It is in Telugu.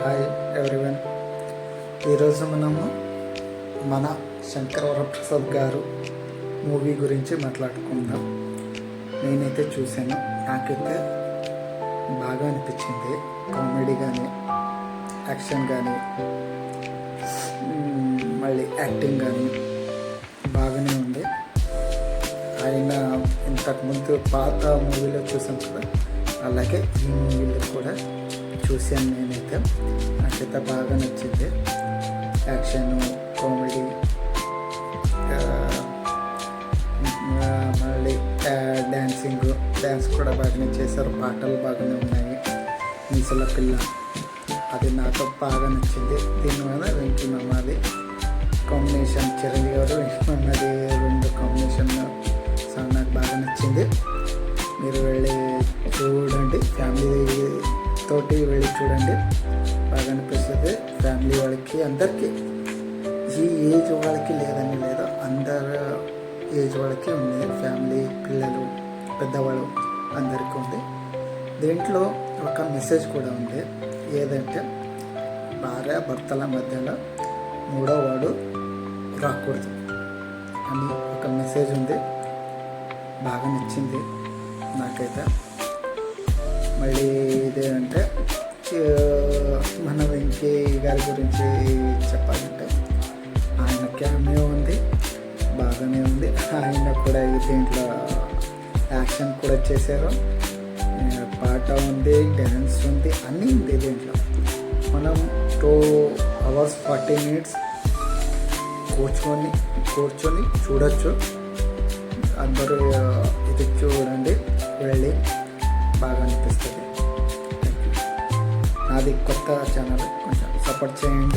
Hi everyone. ఈరోజు మనము మన శంకర్ వరప్రసాద్ గారు మూవీ గురించి మాట్లాడుకుందాం. నేనైతే చూశాను, నాకైతే బాగా అనిపించింది. కామెడీ కానీ, యాక్షన్ కానీ, మళ్ళీ యాక్టింగ్ కానీ బాగానే ఉంది. ఆయన ఇంతకుముందు పాత మూవీలో చూసాం కదా, అలాగే ఈ మూవీలో కూడా చూశాను. నేనైతే నాకైతే బాగా నచ్చింది. యాక్షన్, కామెడీ, మళ్ళీ డ్యాన్స్ కూడా బాగానే చేశారు. పాటలు బాగానే ఉన్నాయి. మీసల పిల్ల అది నాకు బాగా నచ్చింది. దీనివల్ల వెంకీ మామది కాంబినేషన్, చిరంజీవి గారు వెంకీ మామది రెండు కాంబినేషన్ సాంగ్ నాకు బాగా నచ్చింది. మీరు వెళ్ళి చూడండి, ఫ్యామిలీ తోటి వెళ్ళి చూడండి, బాగా అనిపిస్తుంది. ఫ్యామిలీ వాళ్ళకి అందరికీ, ఈ ఏజ్ వాళ్ళకి లేదని లేదు, అందరు ఏజ్ వాళ్ళకి ఉంది. ఫ్యామిలీ, పిల్లలు, పెద్దవాళ్ళు అందరికీ ఉంది. దీంట్లో ఒక మెసేజ్ కూడా ఉంది. ఏదంటే భార్య భర్తల మధ్యలో మూడో వాడు రాకూడదు అని ఒక మెసేజ్ ఉంది. బాగా నచ్చింది నాకైతే. మళ్ళీ ఇదేంటే మన వెంకీ గారి గురించి చెప్పాలంటే ఆయన క్యామియో ఉంది, బాగానే ఉంది. ఆయన కూడా దీంట్లో యాక్షన్ కూడా చేశారు, పాట ఉంది, డ్యాన్స్ ఉంది, అన్నీ ఉంది దీంట్లో. మనం 2 hours 40 minutes కూర్చొని చూడొచ్చు. అందరూ ఇది చూడండి, వెళ్ళి బాగా అనిపిస్తుంది. నాది కొత్త ఛానల్, కొంచెం సపోర్ట్ చేయండి.